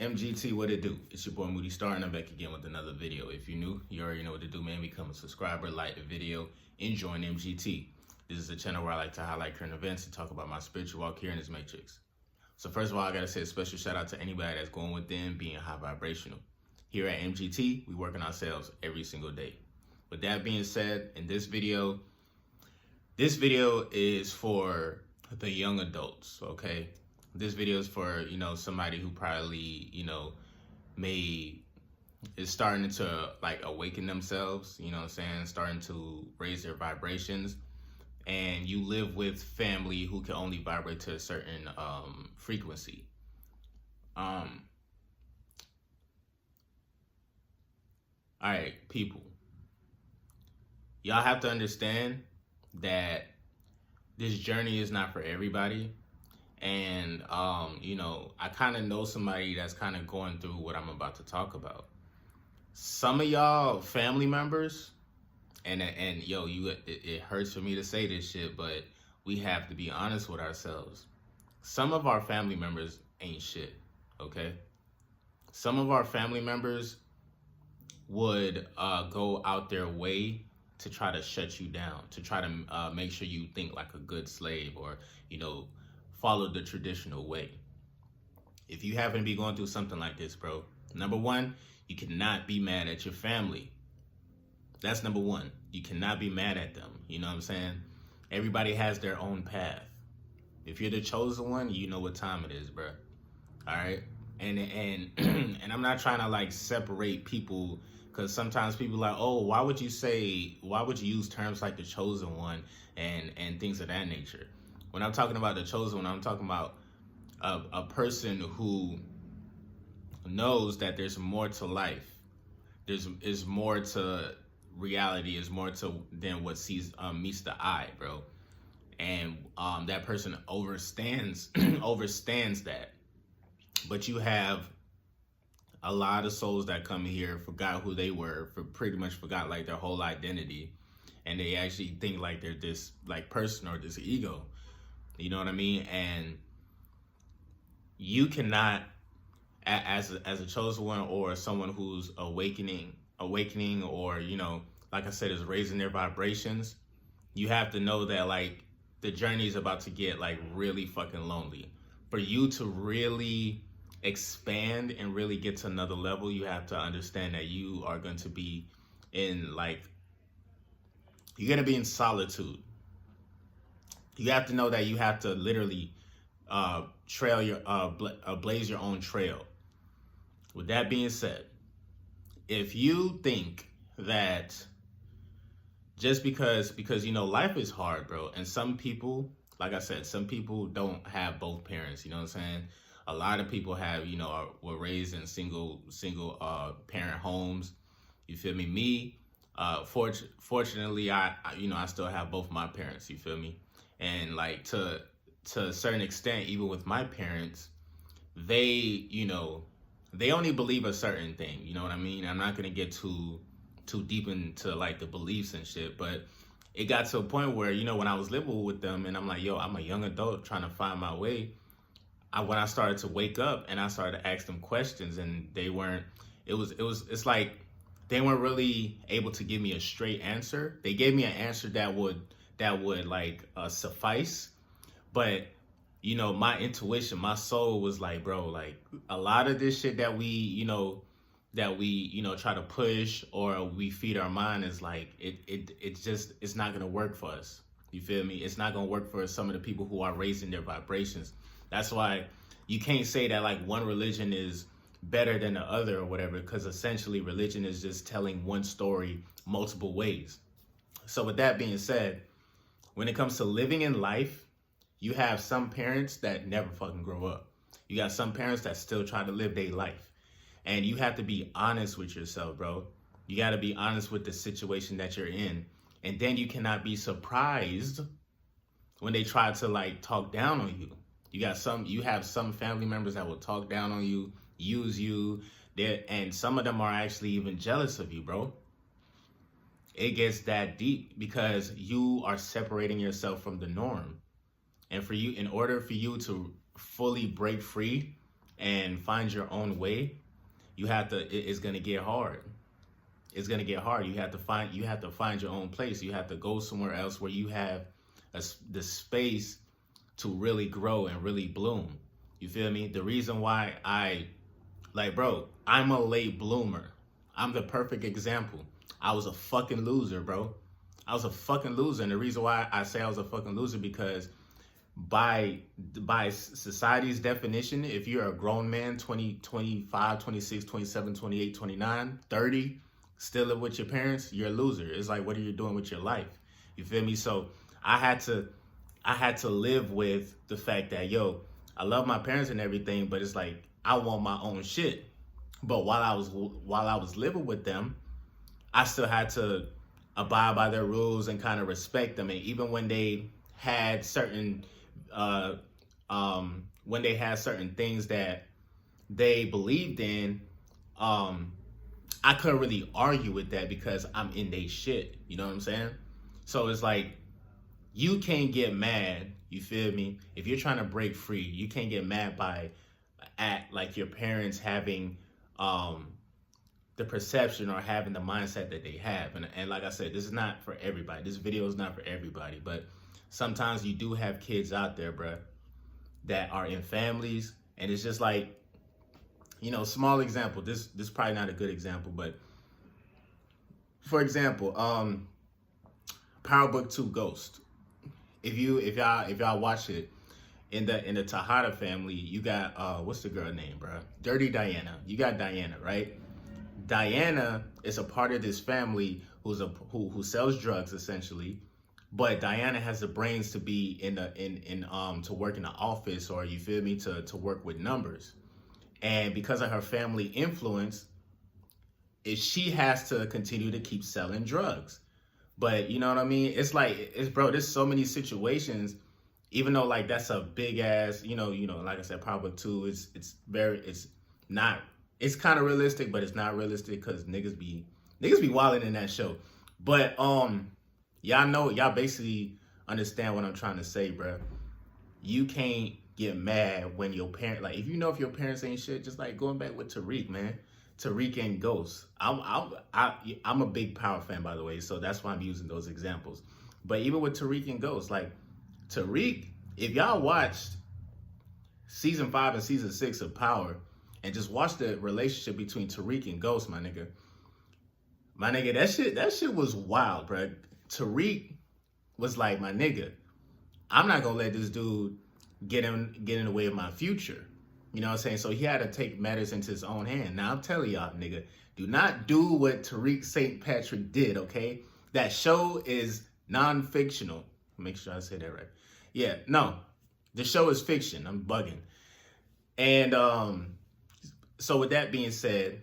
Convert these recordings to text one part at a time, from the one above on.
MGT, what it do? It's your boy Moody Starr, and I'm back again with another video. If you're new, you already know what to do, man. Become a subscriber, like the video, and join MGT. This is a channel where I like to highlight current events and talk about my spiritual walk here in this matrix. So first of all, I gotta say a special shout out to anybody that's going within, being high vibrational. Here at MGT, we work on ourselves every single day. With that being said, in this video is for the young adults, okay? This video is for, somebody who probably, is starting to like awaken themselves, you know what I'm saying? Starting to raise their vibrations. And you live with family who can only vibrate to a certain frequency. All right, people. Y'all have to understand that this journey is not for everybody. And, I kind of know somebody that's kind of going through what I'm about to talk about. Some of y'all family members, it hurts for me to say this shit, but we have to be honest with ourselves. Some of our family members ain't shit, okay? Some of our family members would go out their way to try to shut you down, to try to make sure you think like a good slave or, follow the traditional way. If you happen to be going through something like this, bro, number one, you cannot be mad at your family. That's number one. You cannot be mad at them. You know what I'm saying? Everybody has their own path. If you're the chosen one, you know what time it is, bro. All right? And and I'm not trying to like separate people, because sometimes people are like, oh, why would you use terms like the chosen one and things of that nature? When I'm talking about the chosen one, I'm talking about a person who knows that there's more to life. There's more to reality, is more to than what meets the eye, bro. And that person overstands that. But you have a lot of souls that come here, forgot who they were, pretty much forgot like their whole identity, and they actually think like they're this like person or this ego. You know what I mean? And you cannot, as a chosen one or someone who's awakening, or, like I said, is raising their vibrations, you have to know that like the journey is about to get like really fucking lonely. For you to really expand and really get to another level, you have to understand that you are going to be in you're going to be in solitude. You have to know that you have to literally blaze your own trail. With that being said, if you think that just because life is hard, bro, and some people, like I said, some people don't have both parents, you know what I'm saying? A lot of people have, were raised in single parent homes. You feel me? Me, fortunately, I still have both my parents, you feel me? And like to a certain extent, even with my parents, they only believe a certain thing. You know what I mean? I'm not gonna get too deep into like the beliefs and shit, but it got to a point where, when I was living with them and I'm like, yo, I'm a young adult trying to find my way. When I started to wake up and I started to ask them questions, and it's like they weren't really able to give me a straight answer. They gave me an answer that would suffice, but my intuition, my soul was like, bro, like a lot of this shit that we try to push or we feed our mind is like it's not gonna work for us. You feel me? It's not gonna work for some of the people who are raising their vibrations. That's why you can't say that like one religion is better than the other or whatever, because essentially religion is just telling one story multiple ways. So with that being said, when it comes to living in life, you have some parents that never fucking grow up. You got some parents that still try to live their life. And you have to be honest with yourself, bro. You got to be honest with the situation that you're in. And then you cannot be surprised when they try to like talk down on you. You have some family members that will talk down on you, use you, and some of them are actually even jealous of you, bro. It gets that deep because you are separating yourself from the norm. And in order for you to fully break free and find your own way, you have to, it's going to get hard. It's going to get hard. You have to find your own place. You have to go somewhere else where you have the space to really grow and really bloom. You feel me? The reason why bro, I'm a late bloomer. I'm the perfect example. I was a fucking loser, bro. I was a fucking loser. And the reason why I say I was a fucking loser, because by society's definition, if you're a grown man, 20, 25, 26, 27, 28, 29, 30, still live with your parents, you're a loser. It's like, what are you doing with your life? You feel me? So I had to live with the fact that, yo, I love my parents and everything, but it's like, I want my own shit. But while I was living with them, I still had to abide by their rules and kind of respect them. And even when they had certain things that they believed in, I couldn't really argue with that because I'm in they shit. You know what I'm saying? So it's like, you can't get mad, you feel me? If you're trying to break free, you can't get mad at like your parents having the perception or having the mindset that they have. And like I said, this is not for everybody. This video is not for everybody, but sometimes you do have kids out there, bruh, that are in families, and it's just like, you know, small example. This is probably not a good example, but for example, Power Book 2 Ghost. If y'all watch it, in the Tejada family, you got what's the girl name, bro? Dirty Diana. You got Diana, right? Diana is a part of this family who sells drugs essentially, but Diana has the brains to be to work in the office, or you feel me, to work with numbers. And because of her family influence, she has to continue to keep selling drugs. But you know what I mean? It's like, bro, there's so many situations, even though like that's a big ass, you know, like I said, Power Book 2, it's kind of realistic, but it's not realistic because niggas be wilding in that show. But y'all basically understand what I'm trying to say, bro. You can't get mad when your parent, like, if your parents ain't shit, just like going back with Tariq, man. Tariq and Ghost. I'm a big Power fan, by the way, so that's why I'm using those examples. But even with Tariq and Ghost, like Tariq, if y'all watched season 5 and season 6 of Power and just watch the relationship between Tariq and Ghost, my nigga, that shit was wild, bro. Tariq was like, my nigga, I'm not gonna let this dude get in the way of my future. You know what I'm saying? So he had to take matters into his own hand. Now I'm telling y'all, nigga, do not do what Tariq St. Patrick did, okay? That show is non-fictional. Make sure I say that right. Yeah, no, the show is fiction. I'm bugging. And so with that being said,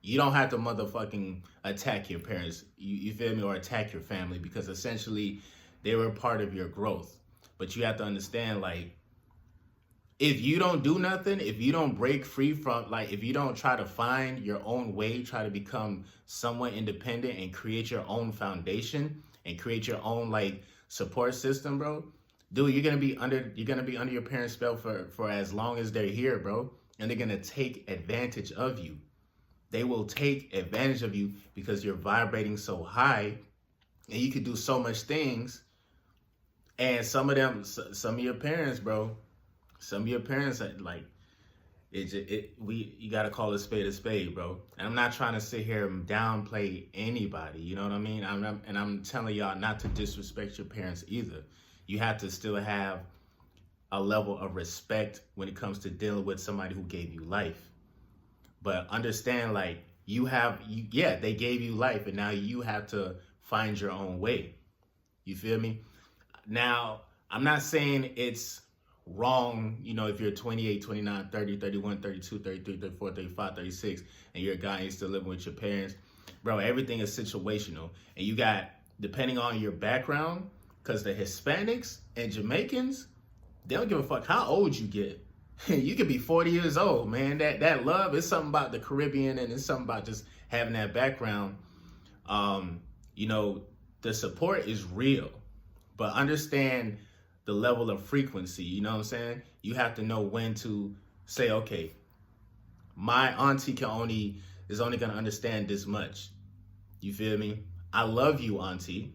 you don't have to motherfucking attack your parents, you feel me, or attack your family, because essentially they were part of your growth. But you have to understand, like, if you don't do nothing, if you don't break free from, like, if you don't try to find your own way, try to become somewhat independent and create your own foundation and create your own, like, support system, bro, dude, you're gonna be under your parents' spell for as long as they're here, bro. And they're gonna take advantage of you. They will take advantage of you because you're vibrating so high and you can do so much things. And some of your parents, bro, like, you gotta call a spade, bro. And I'm not trying to sit here and downplay anybody, you know what I mean? I'm telling y'all not to disrespect your parents either. You have to still have a level of respect when it comes to dealing with somebody who gave you life. But understand, like, they gave you life, and now you have to find your own way. You feel me? Now, I'm not saying it's wrong, you know, if you're 28, 29, 30, 31, 32, 33, 34, 35, 36, and you're a guy and you're still living with your parents. Bro, everything is situational. And you got, depending on your background, because the Hispanics and Jamaicans, they don't give a fuck how old you get. You could be 40 years old, man. That love is something about the Caribbean, and it's something about just having that background. You know, the support is real, but understand the level of frequency. You know what I'm saying? You have to know when to say, okay, my auntie is only gonna understand this much. You feel me? I love you, auntie,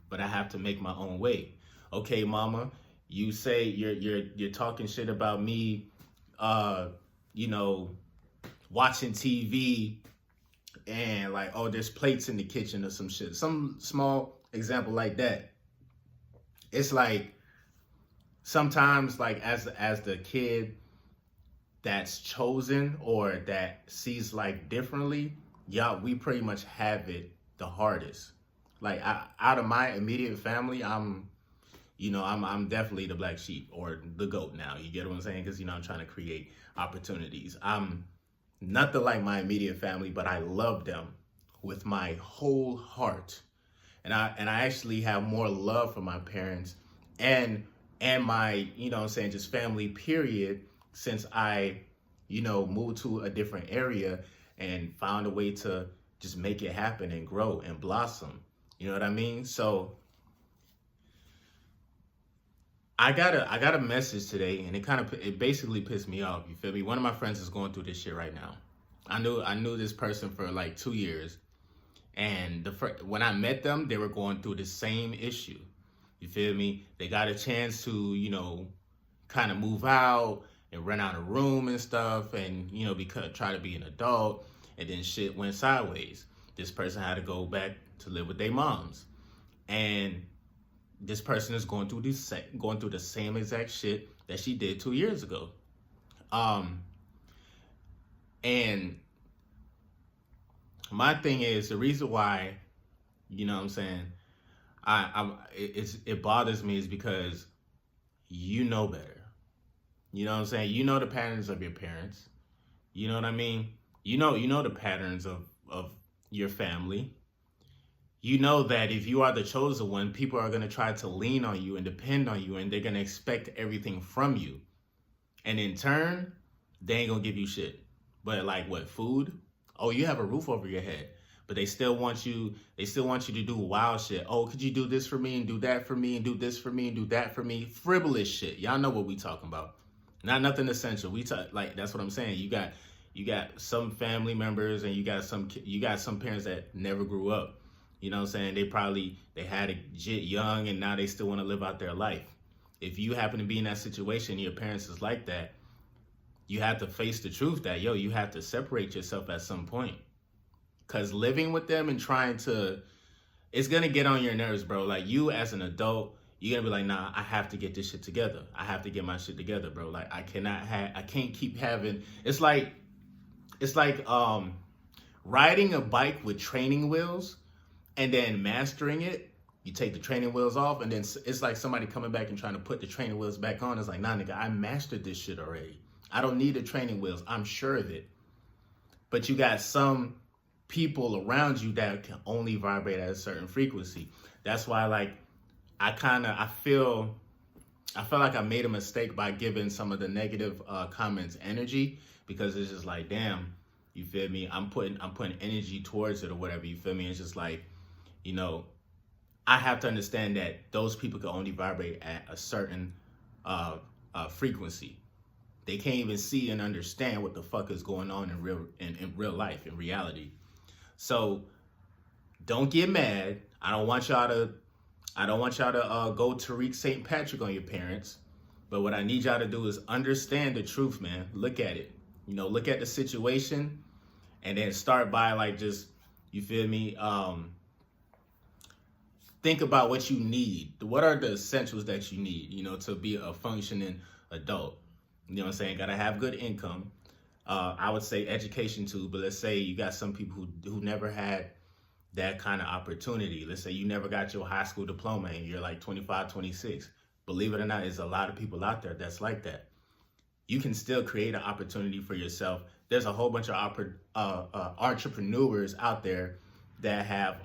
but I have to make my own way. Okay, mama, you say you're talking shit about me, uh, you know, watching TV and like, oh, there's plates in the kitchen or some shit. Some small example like that. It's like sometimes like as the kid that's chosen or that sees life differently, y'all, we pretty much have it the hardest. Like out of my immediate family, I'm definitely the black sheep or the goat now. You get what I'm saying? Because I'm trying to create opportunities. I'm nothing like my immediate family, but I love them with my whole heart. And I actually have more love for my parents and my, just family period since I, moved to a different area and found a way to just make it happen and grow and blossom. You know what I mean? So I got a message today, and it basically pissed me off. You feel me? One of my friends is going through this shit right now. I knew this person for like 2 years, and when I met them, they were going through the same issue. You feel me? They got a chance to kind of move out and rent out a room and stuff, and because try to be an adult, and then shit went sideways. This person had to go back to live with their moms, and this person is going through the same exact shit that she did 2 years ago. And my thing is the reason why, what I'm saying, it bothers me is because you know better. You know what I'm saying? You know the patterns of your parents. You know what I mean? You know the patterns of your family. You know that if you are the chosen one, people are going to try to lean on you and depend on you, and they're going to expect everything from you. And in turn, they ain't going to give you shit. But like what, food? Oh, you have a roof over your head. But they still want you to do wild shit. Oh, could you do this for me and do that for me and do this for me and do that for me? Frivolous shit. Y'all know what we talking about. Not nothing essential. That's what I'm saying. You got some family members and you got some parents that never grew up. You know what I'm saying? They had a jit young and now they still want to live out their life. If you happen to be in that situation, your parents is like that, you have to face the truth that, you have to separate yourself at some point. Because living with them and it's going to get on your nerves, bro. Like you as an adult, you're going to be like, nah, I have to get this shit together. I have to get my shit together, bro. Like I can't keep having, it's like riding a bike with training wheels and then mastering it. You take the training wheels off and then it's like somebody coming back and trying to put the training wheels back on. It's like, nah, nigga, I mastered this shit already. I don't need the training wheels. I'm sure of it. But you got some people around you that can only vibrate at a certain frequency. That's why, like, I feel like I made a mistake by giving some of the negative comments energy, because it's just like, damn, you feel me? I'm putting energy towards it or whatever. You feel me? It's just like, I have to understand that those people can only vibrate at a certain frequency. They can't even see and understand what the fuck is going on in real life, in reality. So don't get mad. I don't want y'all to go Tariq St. Patrick on your parents. But what I need y'all to do is understand the truth, man. Look at it. Look at the situation and then start by like just, you feel me? Think about what you need. What are the essentials that you need, to be a functioning adult? You know what I'm saying? Gotta have good income. I would say education too, but let's say you got some people who never had that kind of opportunity. Let's say you never got your high school diploma and you're like 25, 26. Believe it or not, there's a lot of people out there that's like that. You can still create an opportunity for yourself. There's a whole bunch of entrepreneurs out there that have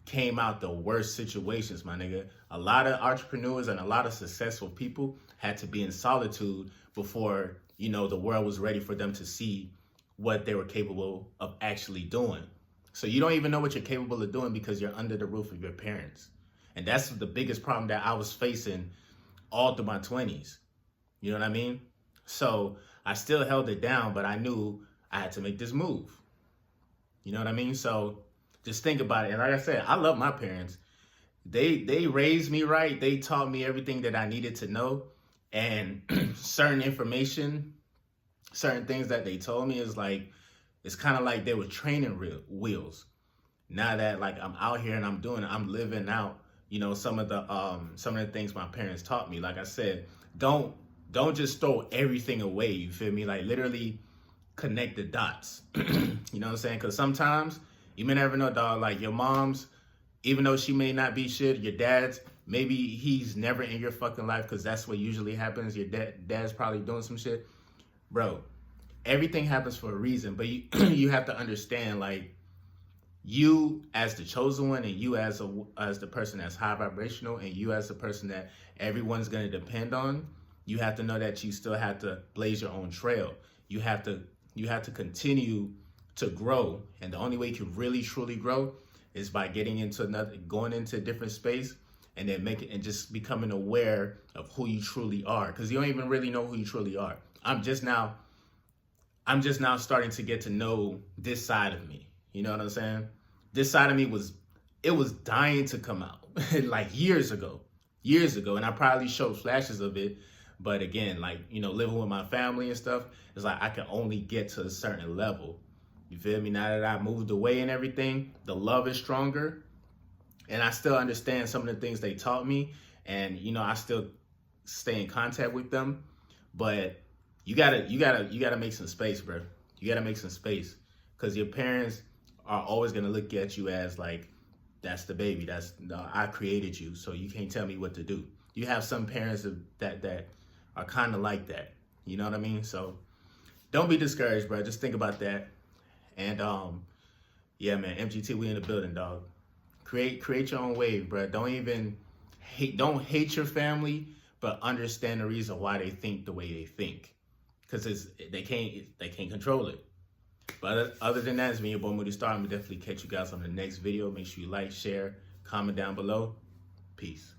came out the worst situations, my nigga. A lot of entrepreneurs and a lot of successful people had to be in solitude before, the world was ready for them to see what they were capable of actually doing. So you don't even know what you're capable of doing because you're under the roof of your parents. And that's the biggest problem that I was facing all through my 20s. You know what I mean? So I still held it down, but I knew I had to make this move. You know what I mean? So just think about it. And like I said, I love my parents. They raised me right. They taught me everything that I needed to know. And certain information, certain things that they told me is like, it's kind of like they were training wheels. Now that like I'm out here and I'm living out, you know, some of the things my parents taught me. Like I said, don't just throw everything away. You feel me? Like literally connect the dots. You know what I'm saying? Because sometimes you may never know, dog. Like your mom's, even though she may not be shit, your dad's, maybe he's never in your fucking life because that's what usually happens. Your dad's probably doing some shit. Bro, everything happens for a reason, but you you have to understand, like, you as the chosen one, and you as the person that's high vibrational, and you as the person that everyone's going to depend on, you have to know that you still have to blaze your own trail. You have to continue to grow, and the only way you can really truly grow is by going into a different space, and then just becoming aware of who you truly are, because you don't even really know who you truly are. I'm just now starting to get to know this side of me. You know what I'm saying? This side of me was dying to come out like years ago. And I probably showed flashes of it. But again, like, you know, living with my family and stuff, it's like I can only get to a certain level. You feel me? Now that I moved away and everything, the love is stronger. And I still understand some of the things they taught me. And, you know, I still stay in contact with them. But you gotta make some space, bro. You gotta make some space, because your parents are always gonna look at you as like, that's the baby. I created you, so you can't tell me what to do. You have some parents that are kind of like that. You know what I mean? So don't be discouraged, bro. Just think about that. And yeah, man, MGT, we in the building, dog. Create your own wave, bro. Don't hate your family, but understand the reason why they think the way they think. Because they can't control it. But other than that, it's been your boy Moody Starr. I'm gonna definitely catch you guys on the next video. Make sure you like, share, comment down below. Peace.